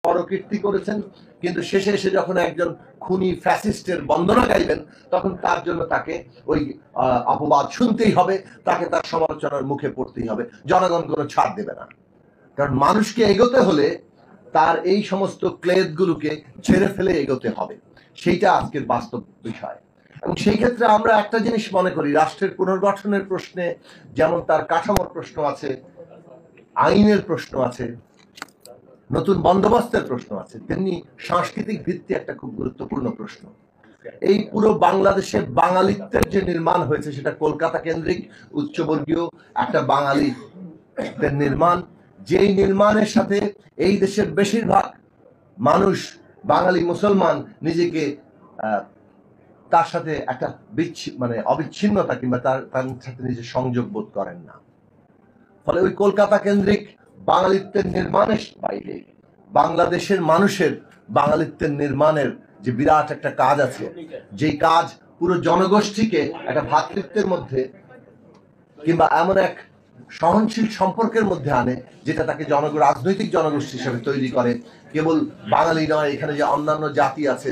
পরকীর্তি করেছেন, কিন্তু শেষে এসে যখন একজন খুনি ফ্যাসিস্টের বন্দনা গাইবেন তখন তার জন্য তাকে ওই অপবাদ শুনতেই হবে, তাকে তার সমালোচনার মুখে পড়তেই হবে। জনগণ কোনো ছাড় দেবে না, কারণ মানুষকে এগোতে হলে তার এই সমস্ত ক্লেদগুলোকে ছেড়ে ফেলে এগোতে হবে। সেইটা আজকের বাস্তব বিষয়। এবং সেই ক্ষেত্রে আমরা একটা জিনিস মনে করি, রাষ্ট্রের পুনর্গঠনের প্রশ্নে যেমন তার কাঠামোর প্রশ্ন আছে, আইনের প্রশ্ন আছে, নতুন বন্দোবস্তের প্রশ্ন আছে, তেমনি সাংস্কৃতিক ভিত্তি একটা খুব গুরুত্বপূর্ণ প্রশ্ন। এই পুরো বাংলাদেশের বাঙালিত্বের যে নির্মাণ হয়েছে সেটা কলকাতা কেন্দ্রিক উচ্চবর্গীয় একটা বাঙালিত্বের নির্মাণ, যেই নির্মাণের সাথে এই দেশের বেশিরভাগ মানুষ বাঙালি মুসলমান নিজেকে তার সাথে একটা অবিচ্ছিন্নতা কিংবা তার সাথে নিজের সংযোগ বোধ করেন না। ফলে ওই কলকাতা কেন্দ্রিক বাঙালিত্বের নির্মাণের বাইরে বাংলাদেশের মানুষের বাঙালিত্বের নির্মাণের যে বিরাট একটা কাজ আছে, যেই কাজ পুরো জনগোষ্ঠীকে একটা ভ্রাতৃত্বের মধ্যে কিংবা এমন এক সহনশীল সম্পর্কের মধ্যে আনে যেটা তাকে রাজনৈতিক জনগোষ্ঠী হিসেবে তৈরি করে। কেবল বাঙালি নয়, এখানে যে অন্যান্য জাতি আছে,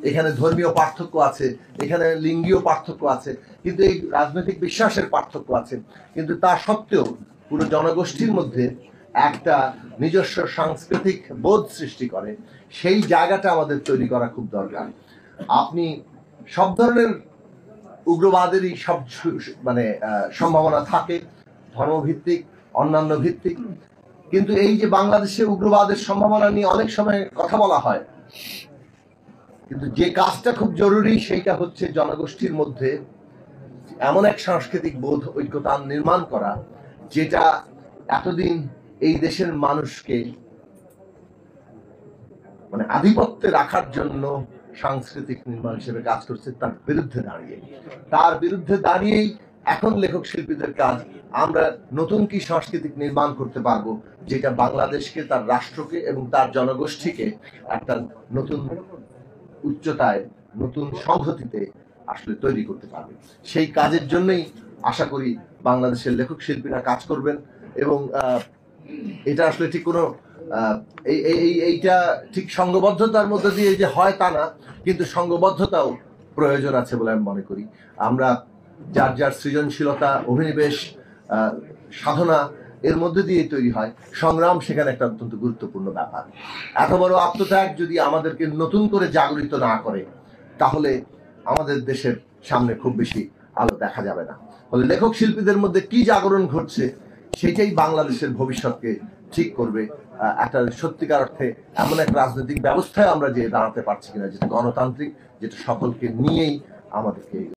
এখানে ধর্মীয় পার্থক্য আছে, এখানে লিঙ্গীয় পার্থক্য আছে, কিন্তু এই রাজনৈতিক বিশ্বাসের পার্থক্য আছে, কিন্তু তা সত্ত্বেও পুরো জনগোষ্ঠীর মধ্যে একটা নিজস্ব সাংস্কৃতিক বোধ সৃষ্টি করে। সেই জায়গাটা আমাদের তৈরি করা খুব দরকার। আপনি সব ধরনের উগ্রবাদেরই সব সম্ভাবনা থাকে, ধর্মভিত্তিক, অন্যান্য ভিত্তিক, কিন্তু এই যে বাংলাদেশে উগ্রবাদের সম্ভাবনা নিয়ে অনেক সময় কথা বলা হয়, কিন্তু যে কাজটা খুব জরুরি সেইটা হচ্ছে জনগোষ্ঠীর মধ্যে এমন এক সাংস্কৃতিক বোধ ঐক্যতা নির্মাণ করা যেটা এতদিন এই দেশের মানুষকে আধিপত্যে রাখার জন্য সাংস্কৃতিক নির্মাণ হিসেবে কাজ করছে। তার বিরুদ্ধে দাঁড়িয়েই এখন লেখক শিল্পীদের কাজ, আমরা নতুন কি সাংস্কৃতিক নির্মাণ করতে পারবো যেটা বাংলাদেশকে, তার রাষ্ট্রকে এবং তার জনগোষ্ঠীকে একটা নতুন উচ্চতায়, নতুন সংহতিতে আসলে তৈরি করতে পারবে। সেই কাজের জন্যই আশা করি বাংলাদেশের লেখক শিল্পীরা কাজ করবেন। এবং এটা আসলে ঠিক কোনো এইটা ঠিক সংঘবদ্ধতার মধ্যে দিয়ে যে হয় তা না, কিন্তু সংঘবদ্ধতাও প্রয়োজন আছে বলে আমি মনে করি। আমরা যার যার সৃজনশীলতা, অভিনিবেশ, সাধনা এর মধ্যে দিয়ে তৈরি হয় সংগ্রাম, সেখানে একটা অত্যন্ত গুরুত্বপূর্ণ ব্যাপার। এত বড় আত্মত্যাগ যদি আমাদেরকে নতুন করে জাগরিত না করে তাহলে আমাদের দেশের সামনে খুব বেশি আলো দেখা যাবে না। ফলে লেখক শিল্পীদের মধ্যে কি জাগরণ ঘটছে সেটাই বাংলাদেশের ভবিষ্যৎকে ঠিক করবে। একটা সত্যিকার অর্থে এমন এক রাজনৈতিক ব্যবস্থায় আমরা যে দাঁড়াতে পারছি কিনা যেটা গণতান্ত্রিক, যেটা সকলকে নিয়েই আমাদেরকে